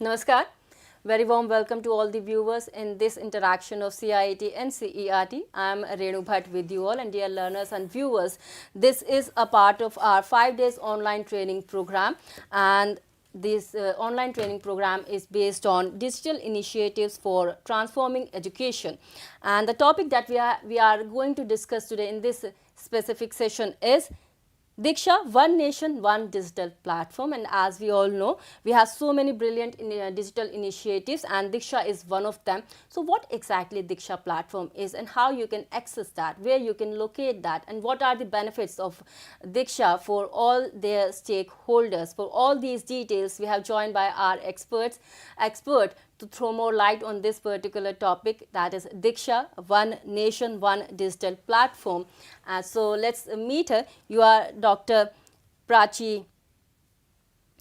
Namaskar. Very warm welcome to all the viewers in this interaction of CIET and CERT. I am Renu Bhatt with you all, and dear learners and viewers, this is a part of our 5 days online training program, and this online training program is based on digital initiatives for transforming education. And the topic that we are going to discuss today in this specific session is DIKSHA, One Nation, One Digital Platform, and as we all know, we have so many brilliant digital initiatives, and DIKSHA is one of them. So what exactly DIKSHA platform is and how you can access that, where you can locate that, and what are the benefits of DIKSHA for all their stakeholders. For all these details, we have joined by our expert to throw more light on this particular topic, that is DIKSHA, One Nation, One Digital Platform. So let's meet her. You are Dr. Prachi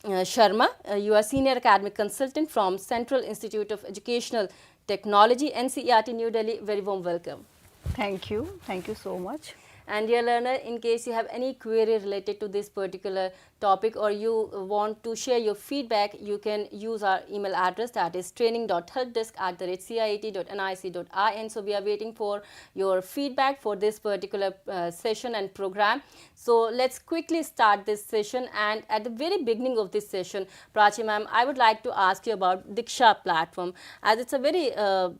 Sharma. You are Senior Academic Consultant from Central Institute of Educational Technology, NCERT, New Delhi. Very warm welcome. Thank you. Thank you so much. And dear learner, in case you have any query related to this particular topic or you want to share your feedback, you can use our email address, that is training.helpdesk@ciet.nic.in. So we are waiting for your feedback for this particular session and program. So let's quickly start this session, and at the very beginning of this session, Prachi ma'am, I would like to ask you about DIKSHA platform, as it's a very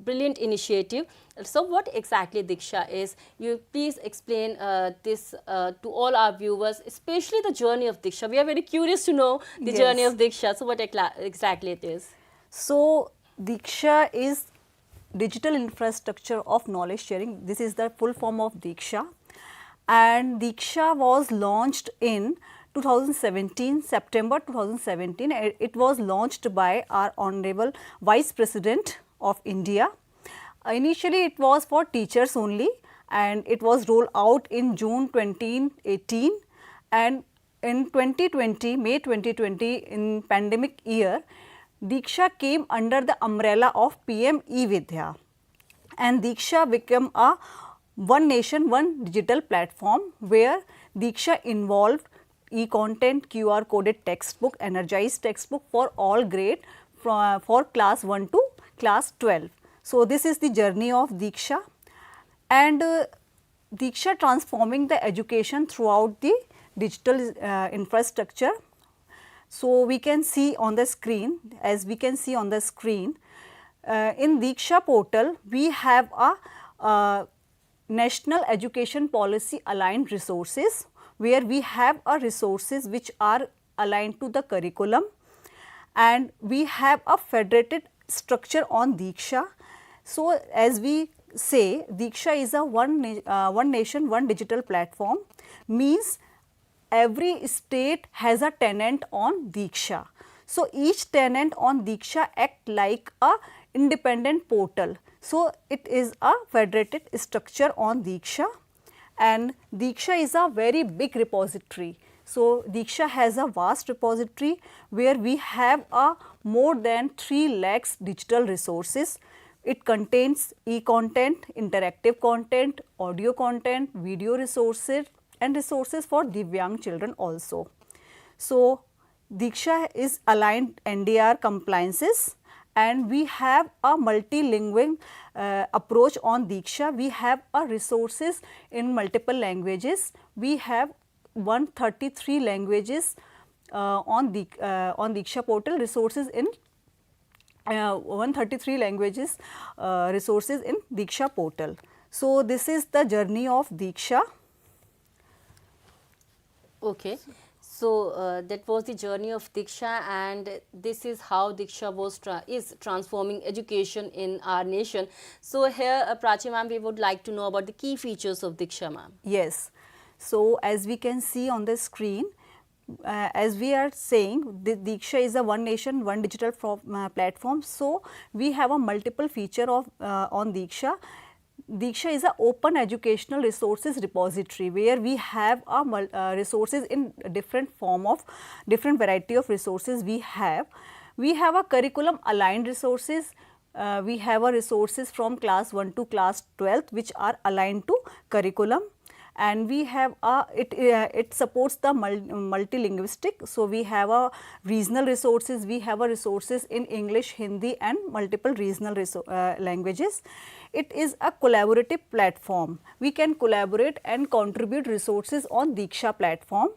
brilliant initiative. So what exactly DIKSHA is? You please explain this to all our viewers, especially the journey of DIKSHA. We are very curious to know the journey of DIKSHA. So what exactly it is? So DIKSHA is digital infrastructure of knowledge sharing. This is the full form of DIKSHA, and DIKSHA was launched in 2017, September 2017. It was launched by our Honorable Vice President of India. Initially, it was for teachers only, and it was rolled out in June 2018, and in 2020, May 2020, in pandemic year, DIKSHA came under the umbrella of PM eVidya, and DIKSHA became a One Nation, One Digital Platform, where DIKSHA involved e-content, QR coded textbook, energized textbook for all grade for class 1 to class 12. So this is the journey of DIKSHA, and DIKSHA transforming the education throughout the digital infrastructure. So we can see on the screen, as we can see on the screen, in DIKSHA portal, we have a National Education Policy aligned resources, where we have resources which are aligned to the curriculum, and we have a federated structure on DIKSHA. So as we say, DIKSHA is a one nation, one digital platform, means every state has a tenant on DIKSHA. So each tenant on DIKSHA act like a independent portal. So it is a federated structure on DIKSHA, and DIKSHA is a very big repository. So DIKSHA has a vast repository where we have more than 3 lakhs digital resources. It contains e-content, interactive content, audio content, video resources, and resources for Divyang children also. So DIKSHA is aligned NDR compliances, and we have a multilingual approach on DIKSHA. We have resources in multiple languages. We have 133 languages on DIKSHA portal, resources in 133 languages resources in DIKSHA portal. So this is the journey of DIKSHA. Okay. So that was the journey of DIKSHA, and this is how DIKSHA is transforming education in our nation. So here, Prachi ma'am, we would like to know about the key features of DIKSHA, ma'am. Yes. So as we can see on the screen, as we are saying, the DIKSHA is a One Nation, One Digital platform. So we have a multiple feature of on DIKSHA. DIKSHA is an open educational resources repository, where we have resources in different variety of resources. We have a curriculum aligned resources. We have resources from class 1 to class 12, which are aligned to curriculum. and we have it supports the multilinguistic. So we have a regional resources, we have a resources in English, Hindi and multiple regional languages. It is a collaborative platform. We can collaborate and contribute resources on DIKSHA platform.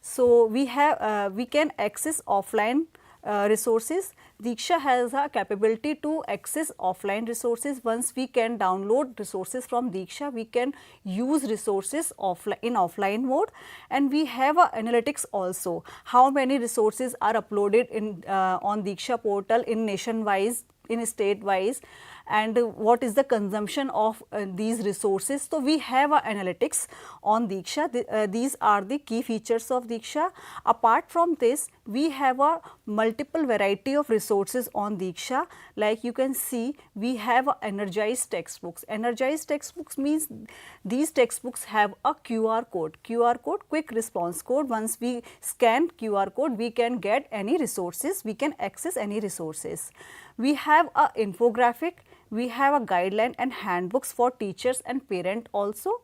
So we can access offline resources. DIKSHA has a capability to access offline resources. Once we can download resources from DIKSHA, we can use resources in offline mode, and we have analytics also. How many resources are uploaded in on DIKSHA portal in nation-wise, in state-wise, and what is the consumption of these resources. So we have analytics on DIKSHA. These are the key features of DIKSHA. Apart from this, we have a multiple variety of resources on DIKSHA. Like you can see, we have energized textbooks. Energized textbooks means these textbooks have a QR code, quick response code. Once we scan QR code, we can get any resources, we can access any resources. We have a infographic, we have a guideline and handbooks for teachers and parent also.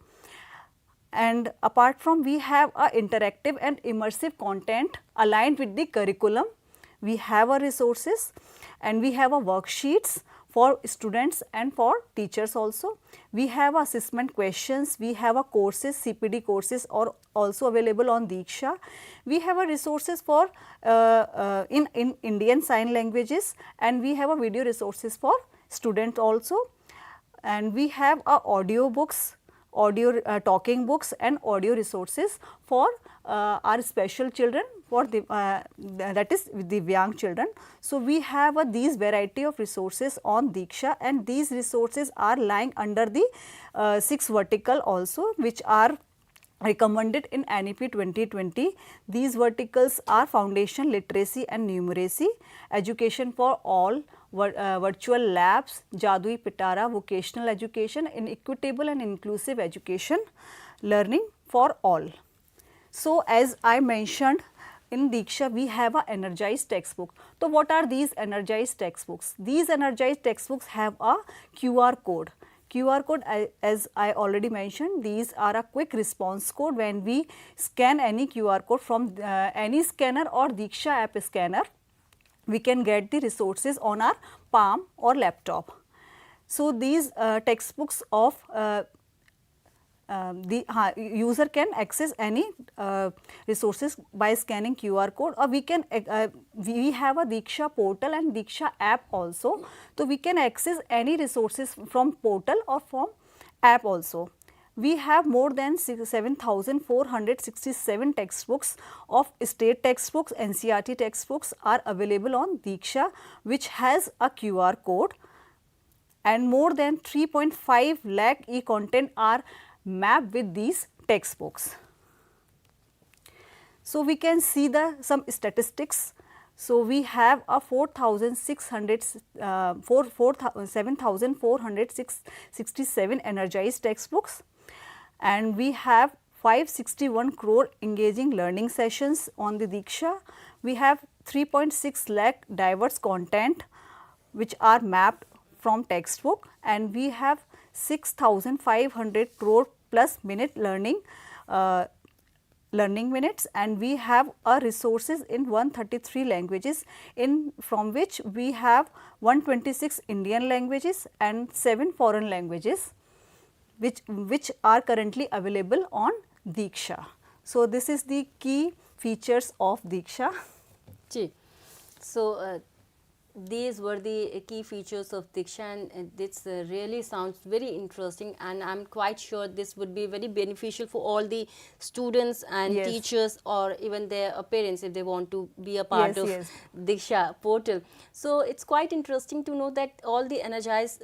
And apart from, we have a interactive and immersive content aligned with the curriculum. We have a resources, and we have a worksheets for students and for teachers also. We have assessment questions, we have a courses, CPD courses are also available on DIKSHA. We have a resources for in Indian sign languages, and we have a video resources for students also. And we have audio books, audio talking books and audio resources for our special children, for the that is the young children. So we have these variety of resources on DIKSHA, and these resources are lying under the 6 vertical also, which are recommended in NEP 2020. These verticals are foundation, literacy and numeracy, education for all, virtual labs, Jadui Pitara, vocational education, in equitable and inclusive education, learning for all. So as I mentioned, in DIKSHA we have a energized textbook. So what are these energized textbooks? These energized textbooks have a QR code. QR code, as I already mentioned, these are a quick response code. When we scan any QR code from any scanner or DIKSHA app scanner, we can get the resources on our palm or laptop. So these textbooks of the user can access any resources by scanning QR code, or we can we have a DIKSHA portal and DIKSHA app also. So we can access any resources from portal or from app also. We have more than 7,467 textbooks of state textbooks, NCERT textbooks are available on DIKSHA, which has a QR code, and more than 3.5 lakh e-content are mapped with these textbooks. So we can see some statistics. So we have a 7,467 energized textbooks, and we have 561 crore engaging learning sessions on the DIKSHA. We have 3.6 lakh diverse content which are mapped from textbook, and we have 6,500 crore plus minute learning minutes, and we have resources in 133 languages, from which we have 126 Indian languages and 7 foreign languages which are currently available on DIKSHA. So this is the key features of DIKSHA. So these were the key features of DIKSHA, and this really sounds very interesting, and I am quite sure this would be very beneficial for all the students and Yes. teachers, or even their parents if they want to be a part Yes, of yes. DIKSHA portal. So it's quite interesting to know that all the energized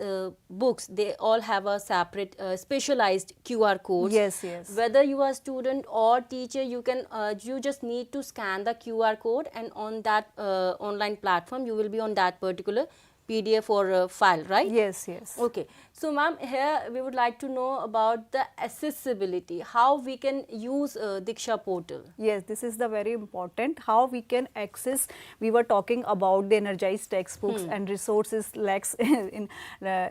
books, they all have a separate specialized QR codes. Yes, yes. Whether you are a student or teacher, you can you just need to scan the QR code, and on that online platform you will be on that particular PDF or file, right? Yes, yes. Okay. So ma'am, here we would like to know about the accessibility, how we can use DIKSHA portal. Yes, this is the very important, how we can access. We were talking about the energized textbooks and resources lacks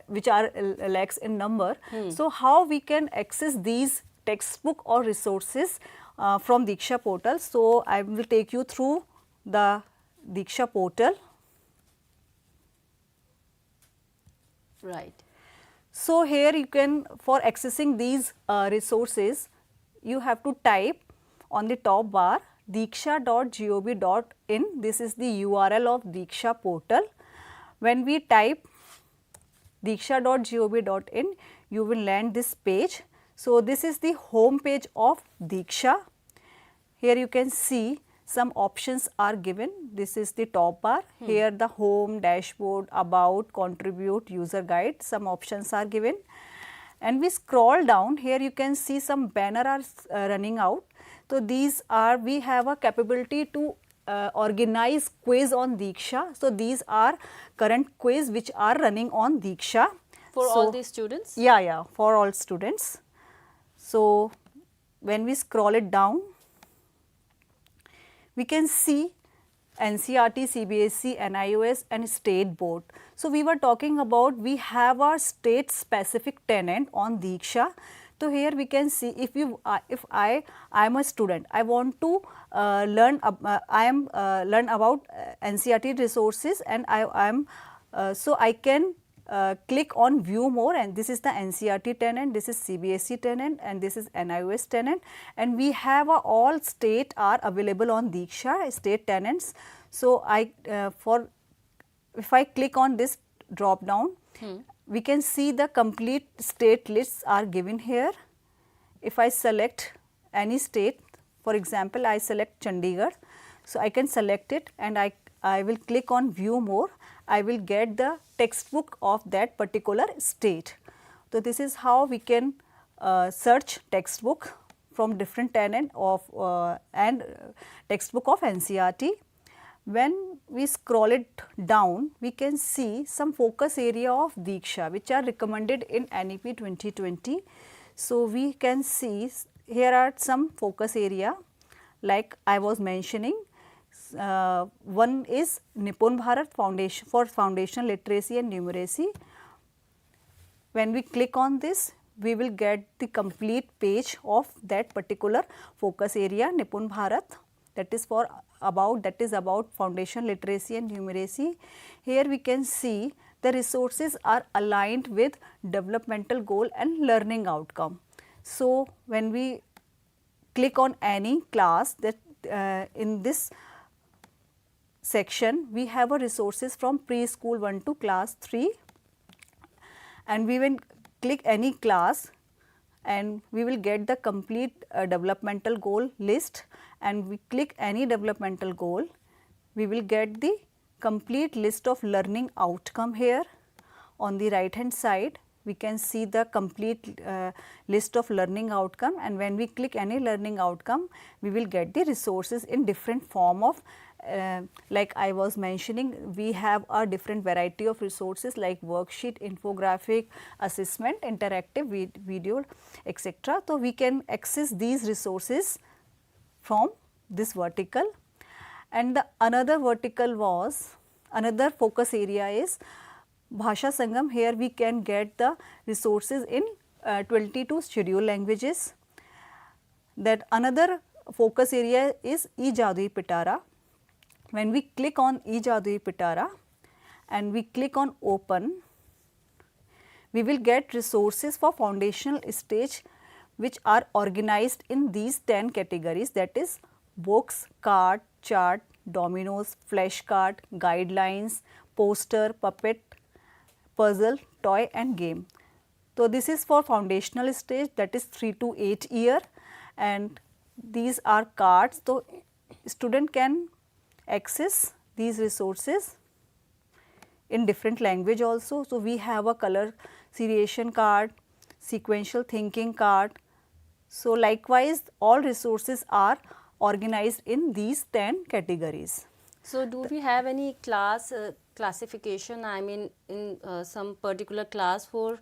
which are lacks in number. So how we can access these textbook or resources from DIKSHA portal. So, I will take you through the DIKSHA portal. Right. So, here you can, for accessing these resources, you have to type on the top bar diksha.gov.in. This is the URL of DIKSHA portal. When we type diksha.gov.in, you will land this page. So, this is the home page of DIKSHA. Here you can see some options are given. This is the top bar. Here the home, dashboard, about, contribute, user guide, some options are given. And we scroll down, here you can see some banner are running out. So, these are, we have a capability to organize quiz on DIKSHA. So, these are current quiz which are running on DIKSHA. For so, all these students? Yeah, for all students. So, when we scroll it down, we can see NCERT, CBSE, NIOS and state board. So, we were talking about, we have our state specific tenant on DIKSHA. So, here we can see, if I am a student, I want to learn about NCERT resources, and so I can click on view more, and this is the NCERT tenant, this is CBSE tenant, and this is NIOS tenant, and we have all state are available on DIKSHA, state tenants. So, if I click on this drop down, we can see the complete state lists are given here. If I select any state, for example, I select Chandigarh, so I can select it and I will click on view more. I will get the textbook of that particular state. So, this is how we can search textbook from different tenant of and textbook of NCERT. When we scroll it down, we can see some focus area of DIKSHA which are recommended in NEP 2020. So, we can see here are some focus area like I was mentioning. One is Nipun Bharat Foundation for Foundational Literacy and Numeracy. When we click on this, we will get the complete page of that particular focus area Nipun Bharat, that is about foundation literacy and numeracy. Here we can see the resources are aligned with developmental goal and learning outcome. So, when we click on any class, that in this section we have a resources from preschool 1 to class 3, and we will click any class and we will get the complete developmental goal list, and we click any developmental goal, we will get the complete list of learning outcome here. On the right hand side, we can see the complete list of learning outcome, and when we click any learning outcome, we will get the resources in different form of like I was mentioning, we have a different variety of resources like worksheet, infographic, assessment, interactive video, etc. So, we can access these resources from this vertical, and the another vertical was, another focus area is Bhasha Sangam. Here we can get the resources in 22 scheduled languages. That another focus area is E-Jadui Pitara. When we click on E-Jadui Pitara and we click on open, we will get resources for foundational stage which are organized in these 10 categories, that is books, card, chart, dominoes, flashcard, guidelines, poster, puppet, puzzle, toy and game. So, this is for foundational stage, that is 3 to 8 year, and these are cards. So, student can access these resources in different language also. So, we have a color seriation card, sequential thinking card. So, likewise all resources are organized in these 10 categories. So, do we have any classification, I mean in some particular class for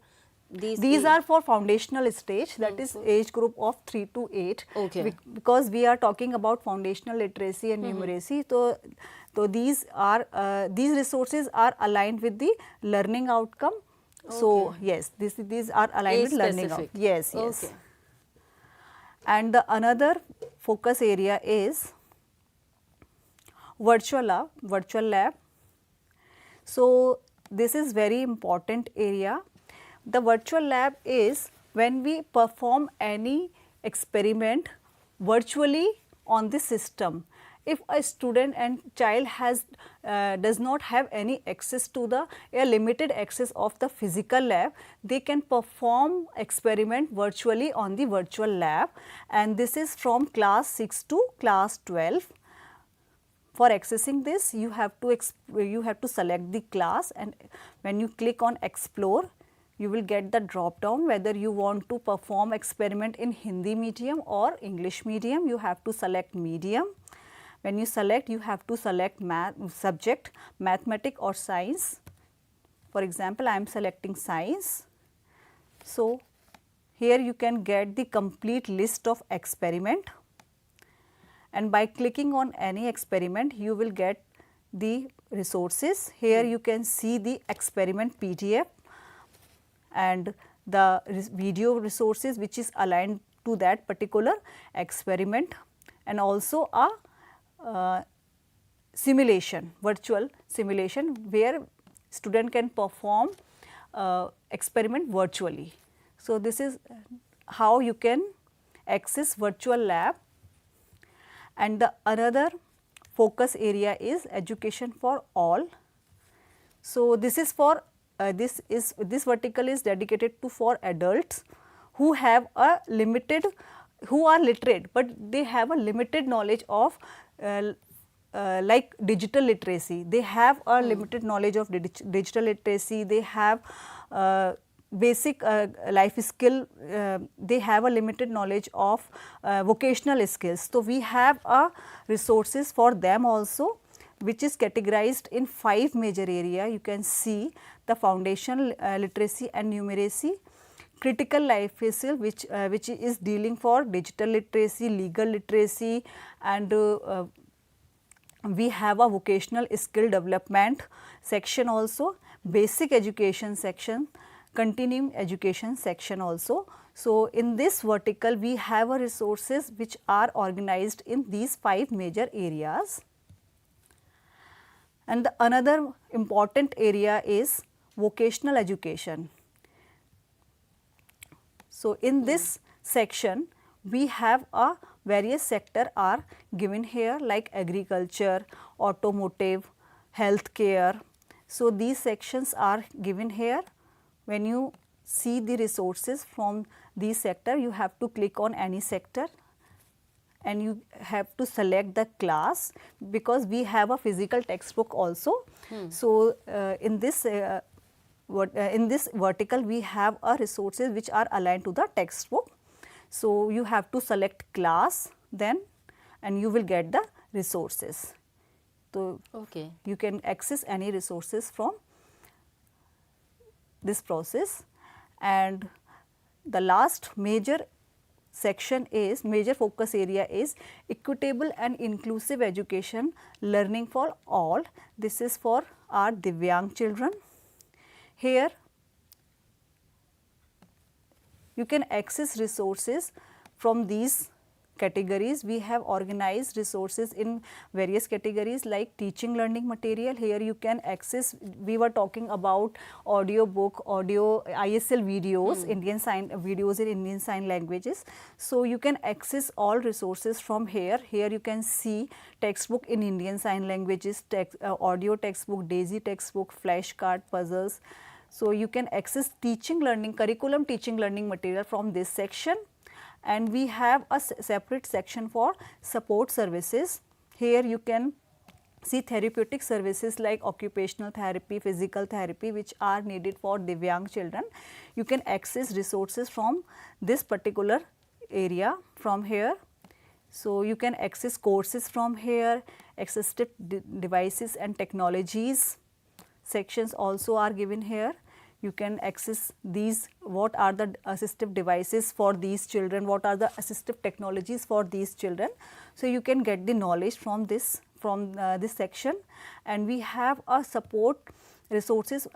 these? These are for foundational stage, that is age group of 3 to 8. Okay. Because we are talking about foundational literacy and numeracy. So, these resources are aligned with the learning outcome. Okay. So, yes, these are aligned age with learning specific. outcome. Yes, yes. Okay. And the another focus area is virtual lab. So, this is very important area. The virtual lab is when we perform any experiment virtually on the system. If a student and child does not have any access to a limited access of the physical lab, they can perform experiment virtually on the virtual lab, and this is from class 6 to class 12. For accessing this, you have to select the class, and when you click on explore, you will get the drop down whether you want to perform experiment in Hindi medium or English medium. You have to select medium. When you select, you have to select subject, mathematics or science. For example, I am selecting science. So, here you can get the complete list of experiment, and by clicking on any experiment, you will get the resources. Here you can see the experiment PDF and the video resources which is aligned to that particular experiment, and also a simulation, virtual simulation where student can perform experiment virtually. So, this is how you can access virtual lab. And the another focus area is education for all. So, this is for this vertical is dedicated to for adults who have a limited, who are literate, but they have a limited knowledge of like digital literacy. They have a limited knowledge of digital literacy. They have basic life skill, they have a limited knowledge of vocational skills. So, we have resources for them also, which is categorized in 5 major area. You can see the foundation literacy and numeracy, critical life skill which is dealing for digital literacy, legal literacy, and we have a vocational skill development section also, basic education section, continuing education section also. So, in this vertical we have a resources which are organized in these 5 major areas. And the another important area is vocational education. So, in this section we have a various sector are given here like agriculture, automotive, healthcare. So, these sections are given here. When you see the resources from these sector, you have to click on any sector and you have to select the class, because we have a physical textbook also. So, in this vertical we have a resources which are aligned to the textbook. So, you have to select class then and you will get the resources. So, you can access any resources from this process. And the last major section is, major focus area is equitable and inclusive education learning for all. This is for our Divyang children. Here you can access resources from these categories. We have organized resources in various categories like teaching learning material. Here you can access, we were talking about audio book, audio ISL videos, Indian sign videos in Indian sign languages. So, you can access all resources from here. Here you can see textbook in Indian sign languages, audio textbook, DAISY textbook, flashcard, puzzles. So, you can access teaching learning, curriculum teaching learning material from this section. And we have a separate section for support services. Here you can see therapeutic services like occupational therapy, physical therapy, which are needed for Divyang children. You can access resources from this particular area from here. So, you can access courses from here, assistive devices and technologies sections also are given here. You can access these, what are the assistive devices for these children, what are the assistive technologies for these children. So, you can get the knowledge from this section. And we have a support resources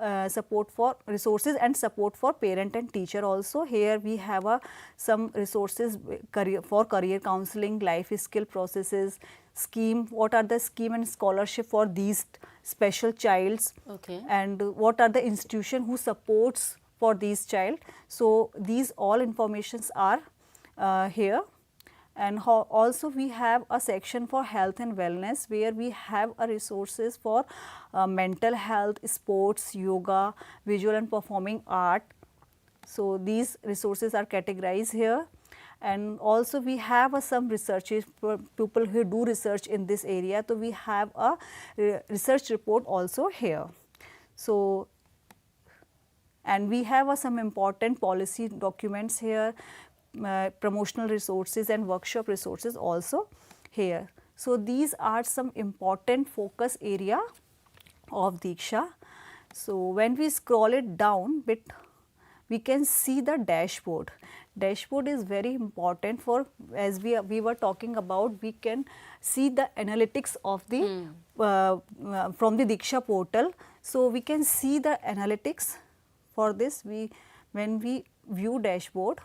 resources and support for parent and teacher also. Here we have some resources for career counseling, life skill processes, scheme, what are the scheme and scholarship for these special childs, Okay. and what are the institution who supports for these child. So these all informations are here. And also we have a section for health and wellness, where we have a resources for mental health, sports, yoga, visual and performing art. So these resources are categorized here. And also we have some researches for people who do research in this area. So we have a research report also here. So, and we have some important policy documents here, promotional resources and workshop resources also here. So these are some important focus area of Diksha. So when we scroll it down bit, we can see the dashboard. Dashboard is very important for, as we were talking about, we can see the analytics of the from the Diksha portal. So we can see the analytics. For this, when we view dashboard,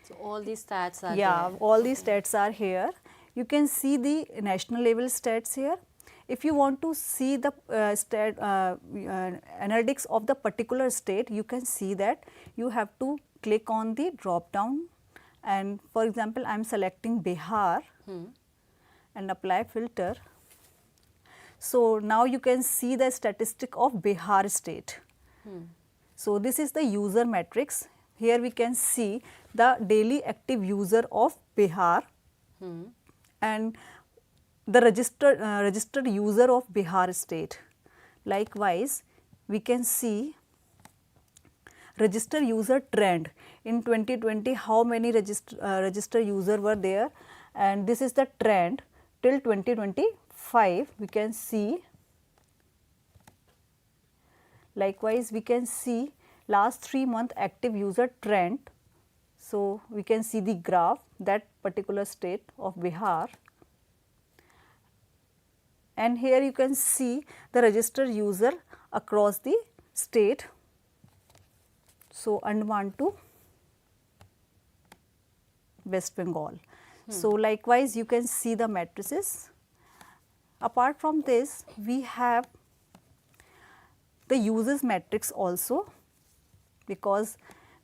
So all these stats are yeah, there. all these stats are here. You can see the national level stats here. If you want to see the analytics of the particular state, you can see that you have to click on the drop down, and for example, I am selecting Bihar and apply filter. So now you can see the statistic of Bihar state. So this is the user matrix. Here we can see the daily active user of Bihar and the registered user of Bihar state. Likewise, we can see registered user trend in 2020, how many registered user were there, and this is the trend till 2025. We can see. Likewise, we can see last 3 month active user trend. So we can see the graph, that particular state of Bihar. And here you can see the registered user across the state. So Andaman to West Bengal. So likewise, you can see the matrices. Apart from this, we have the users matrix also, because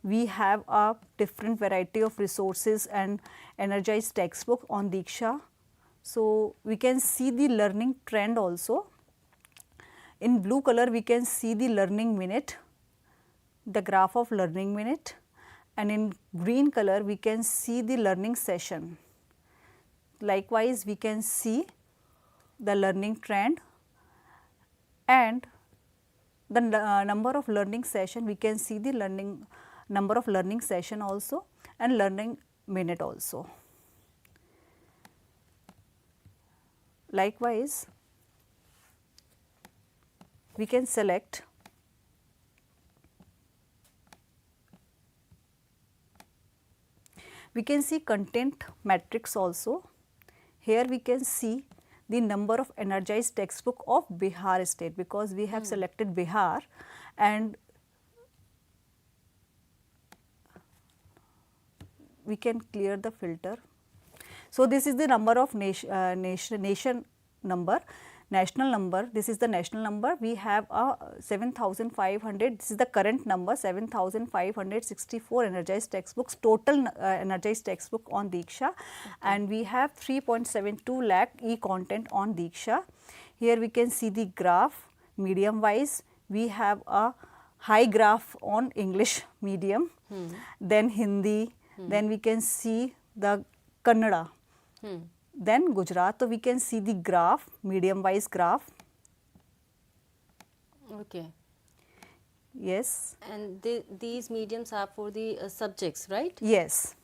we have a different variety of resources and energized textbook on Diksha. So we can see the learning trend also. In blue color, we can see the learning minute, the graph of learning minute, and in green color, we can see the learning session. Likewise, we can see the learning trend and the number of learning session. We can see the number of learning session also and learning minute also. Likewise, we can select we can see content matrix also. Here we can see the number of energized textbook of Bihar state, because we have selected Bihar, and we can clear the filter. So this is the number of nation number, national number. This is the national number. We have a 7,500. This is the current number, 7,564 energized textbooks, total energized textbook on Diksha, and we have 3.72 lakh e-content on Diksha. Here we can see the graph medium wise. We have a high graph on English medium, then Hindi, then we can see the Kannada, then Gujarat. So we can see the graph, medium wise graph. Okay. Yes. And these mediums are for the subjects, right? Yes.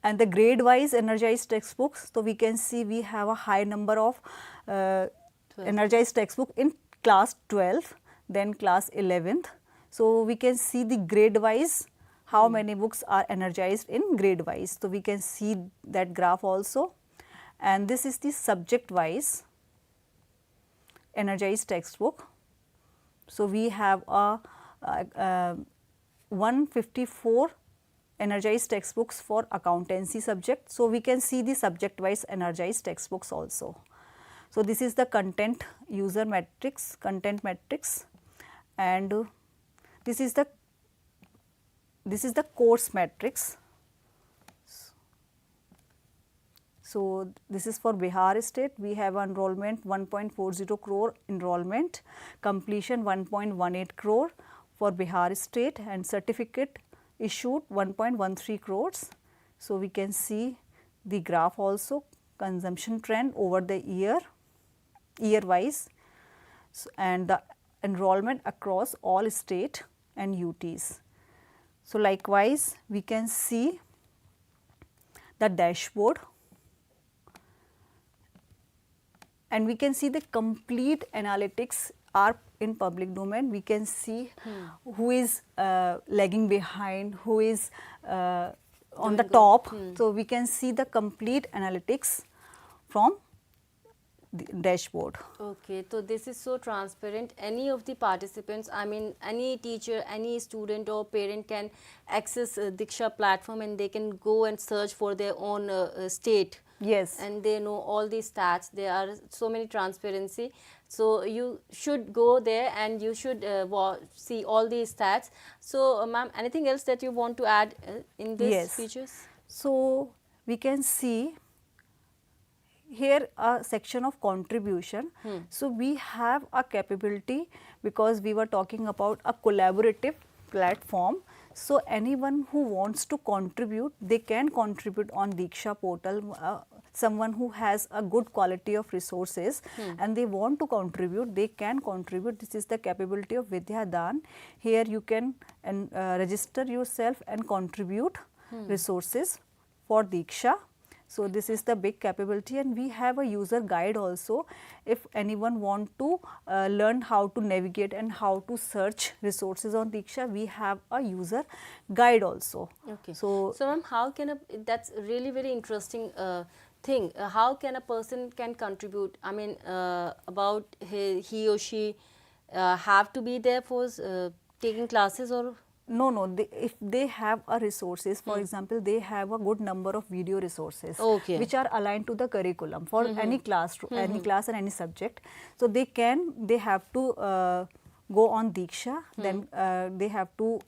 And the grade wise energized textbooks. So we can see we have a high number of energized textbook in class 12, then class 11th. So we can see the grade wise how many books are energized in grade wise. So we can see that graph also. and this is the subject wise energized textbook. So, we have a 154 energized textbooks for accountancy subject. So, we can see the subject wise energized textbooks also. So, this is the content user matrix, content matrix, and this is the course matrix. So, this is for Bihar state. We have enrollment 1.40 crore enrollment, completion 1.18 crore for Bihar state, and certificate issued 1.13 crores. So, we can see the graph also, consumption trend over the year wise, and the enrollment across all state and UTs. So, likewise we can see the dashboard, and we can see the complete analytics are in public domain. We can see who is lagging behind, who is on the top. So, we can see the complete analytics from the dashboard. Okay, so this is so transparent. Any of the participants, I mean any teacher, any student or parent can access DIKSHA platform, and they can go and search for their own state. Yes. And they know all these stats. There are so many transparency. So, you should go there and you should see all these stats. So, ma'am, anything else that you want to add in these Yes. features? So, we can see here a section of contribution. So, we have a capability, because we were talking about a collaborative platform. So, anyone who wants to contribute, they can contribute on DIKSHA portal. Someone who has a good quality of resources and they want to contribute, they can contribute. This is the capability of Vidya Dan. Here you can register yourself and contribute resources for DIKSHA. So, this is the big capability, and we have a user guide also. If anyone want to learn how to navigate and how to search resources on DIKSHA, we have a user guide also. Okay. So, ma'am, how can that's really very interesting thing. How can a person can contribute? I mean, about he or she have to be there for taking classes, or? no, if they have a resources, for example, they have a good number of video resources which are aligned to the curriculum for any class, any class and any subject. So, they have to go on DIKSHA, then they have to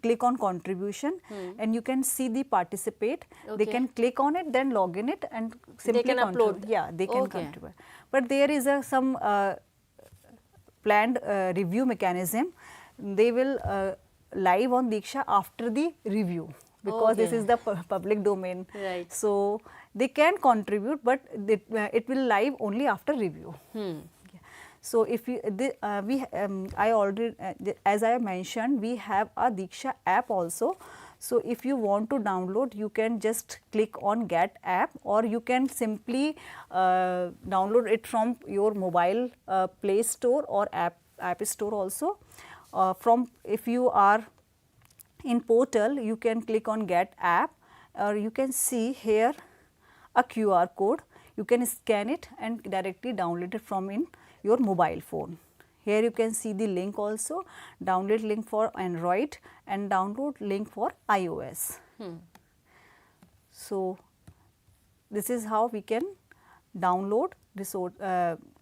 click on contribution, and you can see the participate. They can click on it, then log in it, and simply they can upload. Yeah, they can contribute. But there is some planned review mechanism. They will live on DIKSHA after the review, because this is the public domain. Right. So, they can contribute, but it will live only after review. So, if you I already as I mentioned, we have a DIKSHA app also. So, if you want to download, you can just click on Get App, or you can simply download it from your mobile Play Store or App Store also. If you are in portal, you can click on Get App, or you can see here a QR code. You can scan it and directly download it from in your mobile phone. Here you can see the link also, download link for Android and download link for iOS. So, this is how we can download this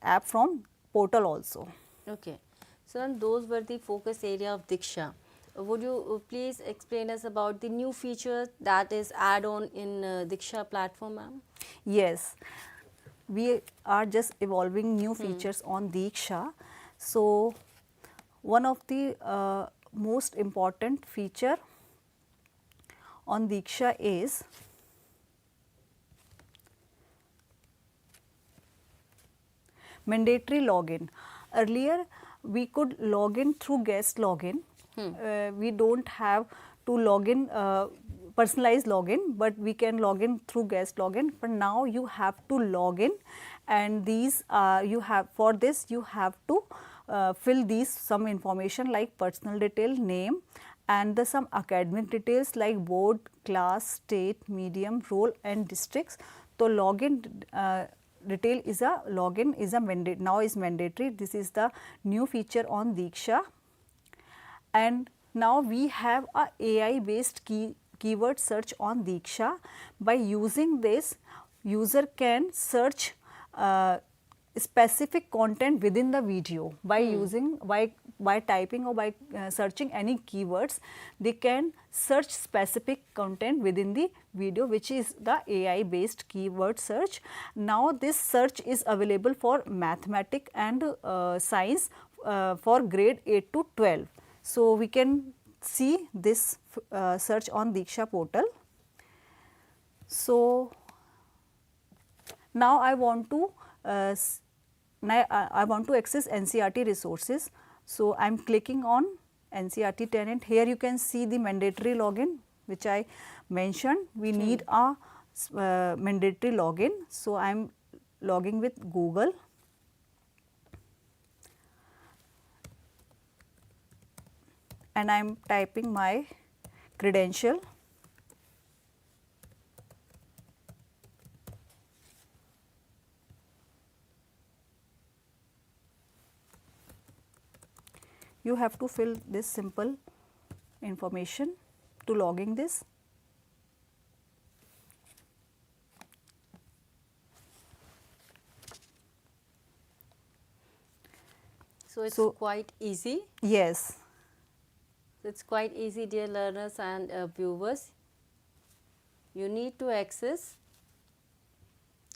app from portal also. Okay. So, those were the focus area of DIKSHA. Would you please explain us about the new feature that is add-on in DIKSHA platform, ma'am? Yes, we are just evolving new features on DIKSHA. So, one of the most important feature on DIKSHA is mandatory login. Earlier, we could log in through guest login. We don't have to log in personalized login, but we can log in through guest login. But now you have to log in, and these for this you have to fill these some information like personal detail, name, and some academic details like board, class, state, medium, role and districts. So login detail is a login is a now is mandatory. This is the new feature on DIKSHA, and now we have a AI based keyword search on DIKSHA. By using this, user can search specific content within the video by using by typing or by searching any keywords. They can search specific content within the video, which is the AI based keyword search. Now this search is available for mathematics and science for grade 8 to 12. So we can see this search on DIKSHA portal. So now I want to access NCERT resources. So I am clicking on NCERT tenant. Here you can see the mandatory login, which I mentioned. We need a mandatory login. So I am logging with Google. And I am typing my credential. You have to fill this simple information to logging this. So it's quite easy. Yes. It's quite easy, dear learners and viewers. You need to access,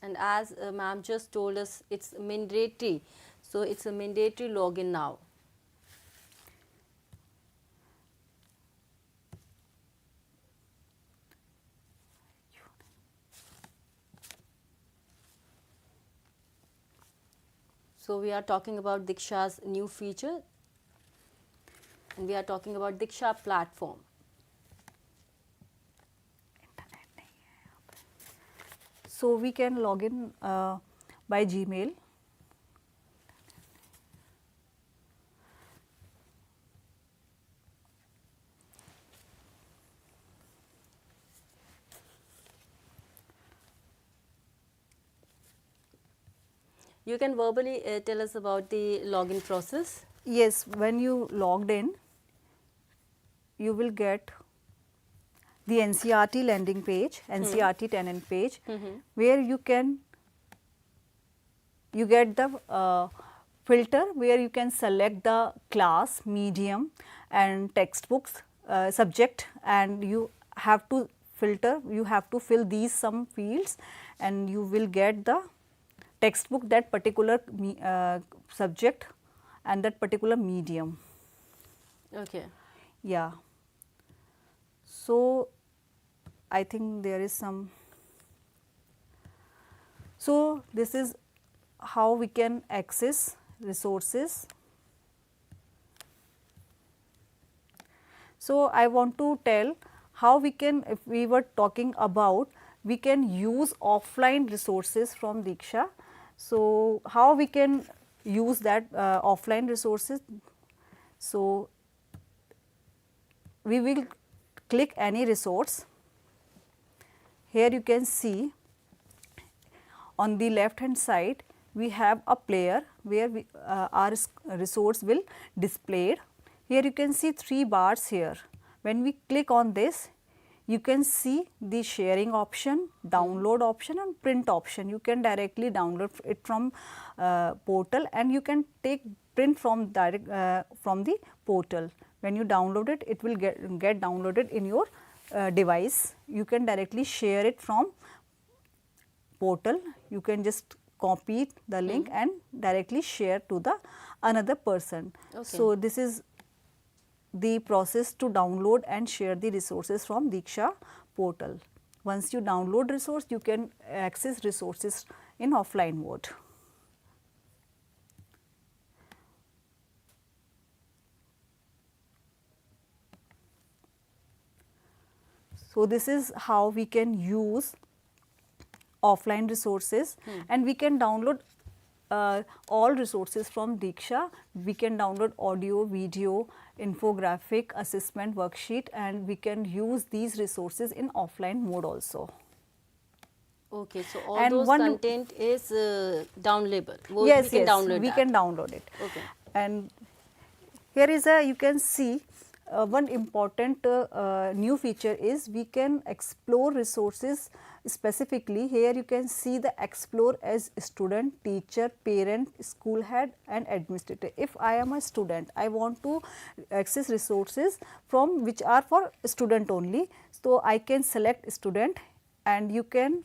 and as ma'am just told us, it's mandatory. So it's a mandatory login now. So we are talking about DIKSHA's new feature, and we are talking about DIKSHA platform. So we can log in by Gmail. You can verbally tell us about the login process. Yes, when you logged in, you will get the NCERT landing page, NCERT tenant page, where you get the filter where you can select the class, medium and textbooks subject, and you have to filter, you have to fill these some fields, and you will get the textbook, that particular subject and that particular medium. Okay. Yeah. So I think there is some. So this is how we can access resources. So I want to tell how we can, if we were talking about, we can use offline resources from DIKSHA. So how we can use that offline resources? So we will click any resource. Here you can see on the left hand side we have a player where our resource will displayed. Here you can see 3 bars here. When we click on this, you can see the sharing option, download option and print option. You can directly download it from portal, and you can take print from direct from the portal. When you download it, it will get downloaded in your device. You can directly share it from portal. You can just copy the link and directly share to the another person. Okay. So this is the process to download and share the resources from DIKSHA portal. Once you download resource, you can access resources in offline mode. So this is how we can use offline resources, and we can download all resources from DIKSHA. We can download audio, video, infographic, assessment worksheet, and we can use these resources in offline mode also. Okay, so all And those one content is downloadable. yes, We can yes, download we that. can download it. Okay. And here is a, you can see one important new feature is we can explore resources specifically. Here you can see the explore as student, teacher, parent, school head and administrator. If I am a student, I want to access resources from which are for student only. So I can select student, and you can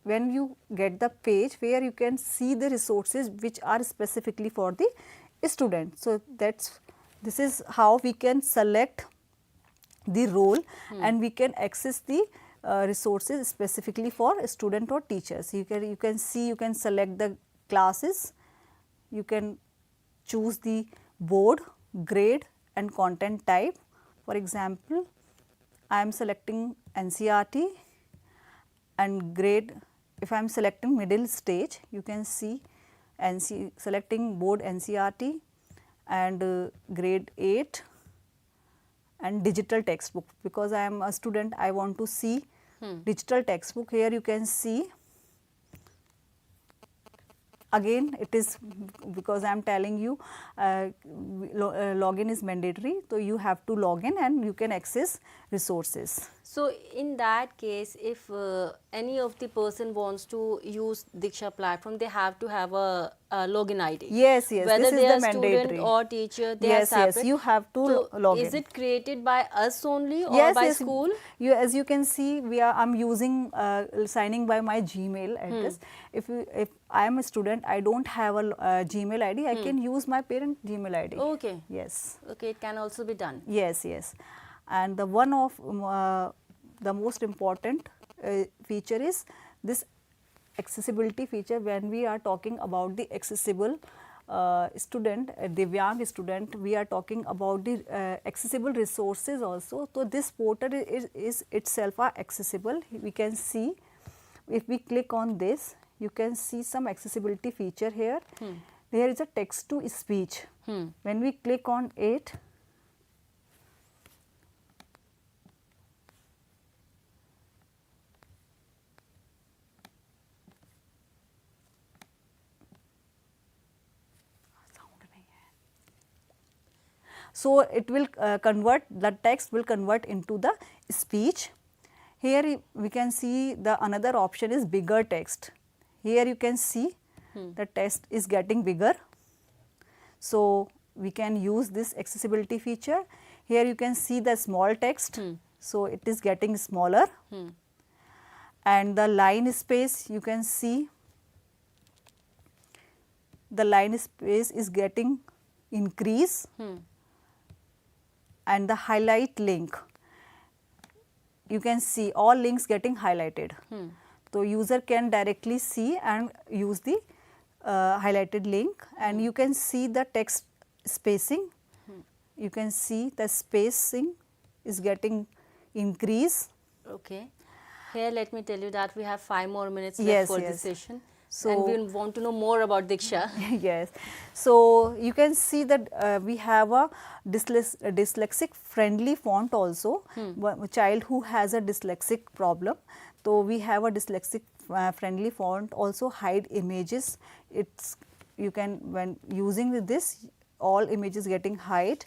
when you get the page where you can see the resources which are specifically for the student. So this is how we can select the role and we can access the resources specifically for student or teachers. You can see, you can select the classes, you can choose the board, grade and content type. For example, I am selecting NCERT and grade. If I am selecting middle stage, you can see selecting board NCERT and grade 8 and digital textbook. Because I am a student, I want to see digital textbook. Here you can see, again it is because I am telling you login is mandatory. So you have to log in and you can access resources. So in that case, if any of the person wants to use Diksha platform, they have to have a login ID. Yes, yes, Whether this is they the are student mandatory. or teacher, they Yes, have yes, separate. you have to So log is in. it created by us only or Yes, by yes. school? As you can see, I'm using signing by my Gmail address. If I am a student, I don't have a Gmail ID. I can use my parent Gmail ID. Okay. Yes. Okay, it can also be done. Yes, yes. And the one of the most important feature is this accessibility feature. When we are talking about the accessible student, Divyang student, we are talking about the accessible resources also. So this portal is itself are accessible. We can see, if we click on this, you can see some accessibility feature here. There is a text to speech. When we click on it, so it will convert, the text will convert into the speech. Here we can see the another option is bigger text. Here you can see the text is getting bigger. So we can use this accessibility feature. Here you can see the small text. So it is getting smaller. And the line space, you can see the line space is getting increase. And the highlight link, you can see all links getting highlighted. So user can directly see and use the highlighted link, and you can see the text spacing. You can see the spacing is getting increase. Okay. Here let me tell you that we have 5 more minutes left Yes, for yes. this session. So and we want to know more about Diksha. yes. So you can see that we have a dyslexic friendly font also. A child who has a dyslexic problem. So we have a dyslexic friendly font, also hide images. You can, when using this, all images getting hide,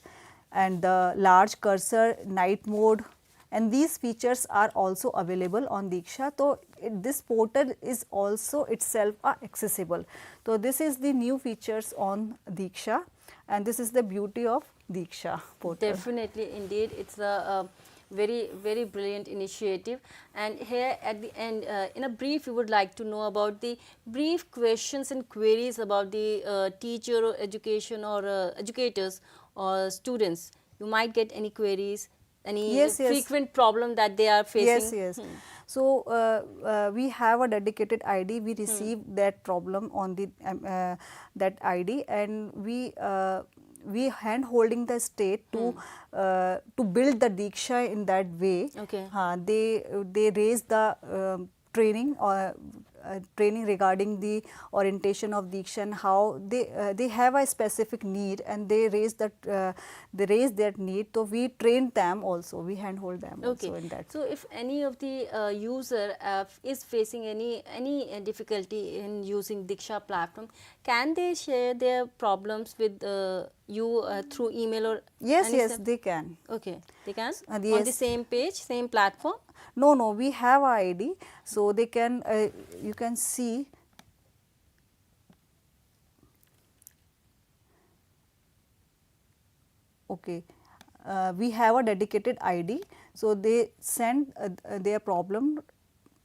and the large cursor, night mode, and these features are also available on Diksha. So this portal is also itself accessible. So this is the new features on Diksha, and this is the beauty of Diksha portal. Definitely, indeed, it's a very, very brilliant initiative. And here at the end, in a brief, we would like to know about the brief questions and queries about the teacher or education or educators or students. You might get any queries, any Yes, yes. frequent problem that they are facing. Yes, yes. So we have a dedicated ID. We receive that problem on the that ID, and we hand holding the state to build the Diksha in that way. Okay. They raise the training or training regarding the orientation of Diksha and how they have a specific need and they raise that need. So we train them also, we handhold them also in that. So if any of the user is facing any difficulty in using Diksha platform, can they share their problems with you through email or Yes, they can. Okay, they can on the Yes. same page, same platform. No, we have a ID, so they can, you can see. Okay, we have a dedicated ID, so they send their problem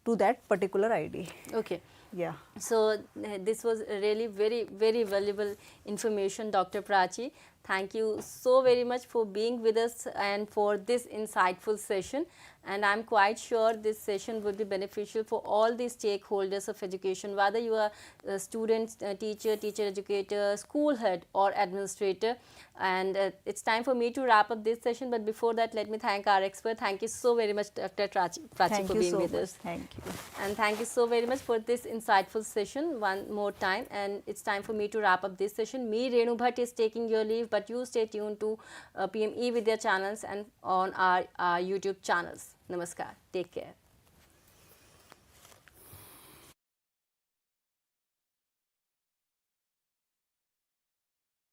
to that particular ID. Okay. Yeah. So this was really very valuable information, Dr. Prachi. Thank you so very much for being with us and for this insightful session. And I'm quite sure this session will be beneficial for all the stakeholders of education, whether you are a student, teacher educator, school head or administrator. And it's time for me to wrap up this session. But before that, let me thank our expert. Thank you so very much, Dr. Prachi, Thank for you being so with much. us. Thank you. And thank you so very much for this insightful session one more time. And it's time for me to wrap up this session. Me, Renu Bhatt, is taking your leave, but you stay tuned to PME Vidya channels and on our YouTube channels. Namaskar. Take care.